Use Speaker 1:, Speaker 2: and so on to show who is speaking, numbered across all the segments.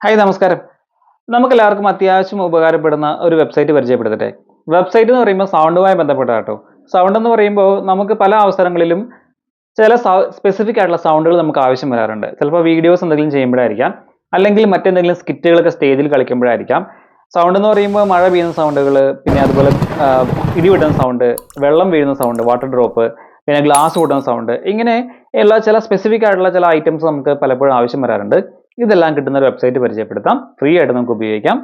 Speaker 1: Hi നമസ്കാരം. നമുക്കെല്ലാവർക്കും അത്യാവശ്യം ഉപകാരപ്പെടുന്ന ഒരു വെബ്സൈറ്റ് പരിചയപ്പെടുത്തട്ടെ. വെബ്സൈറ്റ് എന്ന് പറയുമ്പോൾ സൗണ്ടുമായി ബന്ധപ്പെട്ട കേട്ടോ. സൗണ്ട് എന്ന് പറയുമ്പോൾ നമുക്ക് പല അവസരങ്ങളിലും ചില സ്പെസിഫിക് ആയിട്ടുള്ള സൗണ്ടുകൾ നമുക്ക് ആവശ്യം വരാറുണ്ട്. ചിലപ്പോൾ വീഡിയോസ് എന്തെങ്കിലും ചെയ്യുമ്പോഴായിരിക്കാം, അല്ലെങ്കിൽ മറ്റെന്തെങ്കിലും സ്കിറ്റുകളൊക്കെ സ്റ്റേജിൽ കളിക്കുമ്പോഴായിരിക്കാം. സൗണ്ട് എന്ന് പറയുമ്പോൾ മഴ പെയ്യുന്ന സൗണ്ടുകൾ, പിന്നെ അതുപോലെ ഇടി വെട്ടുന്ന സൗണ്ട്, വെള്ളം വീഴുന്ന സൗണ്ട്, വാട്ടർ ഡ്രോപ്പ്, പിന്നെ ഗ്ലാസ് പൊട്ടുന്ന സൗണ്ട്, ഇങ്ങനെ എല്ലാ ചില സ്പെസിഫിക് ആയിട്ടുള്ള ചില ഐറ്റംസ് നമുക്ക് പലപ്പോഴും ആവശ്യം വരാറുണ്ട്. ഇതെല്ലാം കിട്ടുന്ന ഒരു വെബ്സൈറ്റ് പരിചയപ്പെടുത്താം. ഫ്രീ ആയിട്ട് നമുക്ക് ഉപയോഗിക്കാം.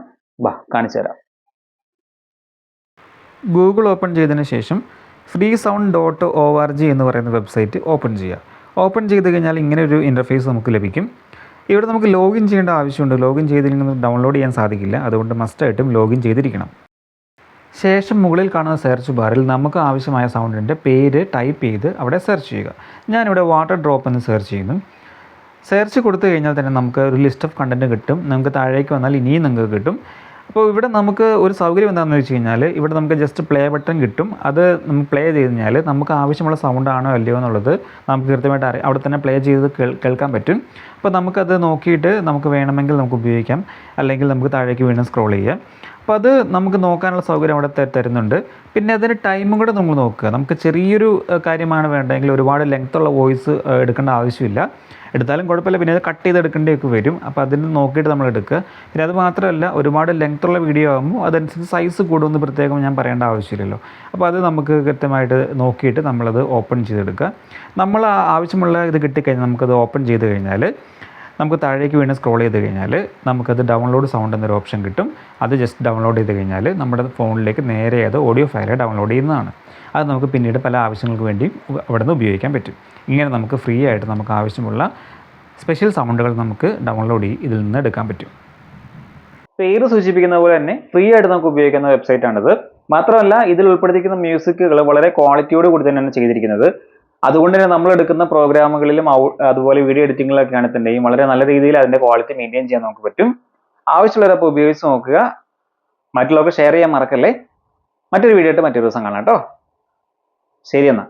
Speaker 1: കാണിച്ചു തരാം.
Speaker 2: ഗൂഗിൾ ഓപ്പൺ ചെയ്തതിന് ശേഷം freesound.org എന്ന് പറയുന്ന വെബ്സൈറ്റ് ഓപ്പൺ ചെയ്യുക. ഓപ്പൺ ചെയ്ത് കഴിഞ്ഞാൽ ഇങ്ങനെ ഒരു ഇൻ്റർഫേസ് നമുക്ക് ലഭിക്കും. ഇവിടെ നമുക്ക് ലോഗിൻ ചെയ്യേണ്ട ആവശ്യമുണ്ട്. ലോഗിൻ ചെയ്തില്ലെങ്കിൽ ഡൗൺലോഡ് ചെയ്യാൻ സാധിക്കില്ല. അതുകൊണ്ട് മസ്റ്റായിട്ടും ലോഗിൻ ചെയ്തിരിക്കണം. ശേഷം മുകളിൽ കാണുന്ന സെർച്ച് ബാറിൽ നമുക്ക് ആവശ്യമായ സൗണ്ടിൻ്റെ പേര് ടൈപ്പ് ചെയ്ത് അവിടെ സെർച്ച് ചെയ്യുക. ഞാനിവിടെ വാട്ടർ ഡ്രോപ്പ് എന്ന് സെർച്ച് ചെയ്യുന്നു. സെർച്ച് കൊടുത്തു കഴിഞ്ഞാൽ തന്നെ നമുക്ക് ഒരു ലിസ്റ്റ് ഓഫ് കണ്ടൻറ്റ് കിട്ടും. നമുക്ക് താഴേക്ക് വന്നാൽ ഇനിയും നിങ്ങൾക്ക് കിട്ടും. അപ്പോൾ ഇവിടെ നമുക്ക് ഒരു സൗകര്യം എന്താണെന്ന് വെച്ച് കഴിഞ്ഞാൽ ഇവിടെ നമുക്ക് ജസ്റ്റ് പ്ലേ ബട്ടൺ കിട്ടും. അത് നമുക്ക് പ്ലേ ചെയ്ത് കഴിഞ്ഞാൽ നമുക്ക് ആവശ്യമുള്ള സൗണ്ടാണോ അല്ലയോ എന്നുള്ളത് നമുക്ക് കൃത്യമായിട്ട് അവിടെ തന്നെ പ്ലേ ചെയ്ത് കേൾക്കാൻ പറ്റും. അപ്പോൾ നമുക്കത് നോക്കിയിട്ട് നമുക്ക് വേണമെങ്കിൽ നമുക്ക് ഉപയോഗിക്കാം, അല്ലെങ്കിൽ നമുക്ക് താഴേക്ക് വീണ്ടും സ്ക്രോൾ ചെയ്യാം. അപ്പോൾ അത് നമുക്ക് നോക്കാനുള്ള സൗകര്യം അവിടെ തരുന്നുണ്ട്. പിന്നെ അതിന് ടൈമും കൂടെ നമ്മൾ നോക്കുക. നമുക്ക് ചെറിയൊരു കാര്യമാണ് വേണ്ടതെങ്കിൽ ഒരുപാട് ലെങ്ത്തുള്ള വോയിസ് എടുക്കേണ്ട ആവശ്യമില്ല. എടുത്താലും കുഴപ്പമില്ല, പിന്നെ അത് കട്ട് ചെയ്തെടുക്കേണ്ടിയൊക്കെ വരും. അപ്പോൾ അതിന് നോക്കിയിട്ട് നമ്മൾ എടുക്കുക. പിന്നെ അത് മാത്രമല്ല, ഒരുപാട് ലെങ്ത്തുള്ള വീഡിയോ ആകുമ്പോൾ അതനുസരിച്ച് സൈസ് കൂടുമെന്ന് പ്രത്യേകം ഞാൻ പറയേണ്ട ആവശ്യമില്ലല്ലോ. അപ്പോൾ അത് നമുക്ക് കൃത്യമായിട്ട് നോക്കിയിട്ട് നമ്മളത് ഓപ്പൺ ചെയ്തെടുക്കുക. നമ്മൾ ആവശ്യമുള്ള ഇത് കിട്ടിക്കഴിഞ്ഞാൽ നമുക്കത് ഓപ്പൺ ചെയ്ത് കഴിഞ്ഞാൽ നമുക്ക് താഴേക്ക് വീണ്ടും സ്ക്രോൾ ചെയ്ത് കഴിഞ്ഞാൽ നമുക്കത് ഡൗൺലോഡ് സൗണ്ട് എന്നൊരു ഓപ്ഷൻ കിട്ടും. അത് ജസ്റ്റ് ഡൗൺലോഡ് ചെയ്ത് കഴിഞ്ഞാൽ നമ്മുടെ ഫോണിലേക്ക് നേരെ അത് ഓഡിയോ ഫയൽ ഡൗൺലോഡ് ചെയ്യുന്നതാണ്. അത് നമുക്ക് പിന്നീട് പല ആവശ്യങ്ങൾക്ക് വേണ്ടിയും അവിടെ നിന്ന് ഉപയോഗിക്കാൻ പറ്റും. ഇങ്ങനെ നമുക്ക് ഫ്രീ ആയിട്ട് നമുക്ക് ആവശ്യമുള്ള സ്പെഷ്യൽ സൗണ്ടുകൾ നമുക്ക് ഇതിൽ നിന്ന് എടുക്കാൻ പറ്റും.
Speaker 1: പേര് സൂചിപ്പിക്കുന്ന പോലെ തന്നെ ഫ്രീ ആയിട്ട് നമുക്ക് ഉപയോഗിക്കുന്ന വെബ്സൈറ്റ് ആണിത്. മാത്രമല്ല, ഇതിൽ ഉൾപ്പെടുത്തിയിരിക്കുന്ന മ്യൂസിക്കുകൾ വളരെ ക്വാളിറ്റിയോട് കൂടി തന്നെയാണ് ചെയ്തിരിക്കുന്നത്. അതുകൊണ്ട് തന്നെ നമ്മൾ എടുക്കുന്ന പ്രോഗ്രാമുകളിലും അതുപോലെ വീഡിയോ എഡിറ്റിങ്ങിലൊക്കെ ആണെന്നുണ്ടെങ്കിൽ വളരെ നല്ല രീതിയിൽ അതിന്റെ ക്വാളിറ്റി മെയിൻറ്റെയിൻ ചെയ്യാൻ നമുക്ക് പറ്റും. ആവശ്യമുള്ളവരപ്പോൾ ഉപയോഗിച്ച് നോക്കുക. മറ്റുള്ളവർക്ക് ഷെയർ ചെയ്യാൻ മറക്കല്ലേ. മറ്റൊരു വീഡിയോ ആയിട്ട് മറ്റൊരു ദിവസം കാണാം കേട്ടോ. ശരി എന്നാൽ.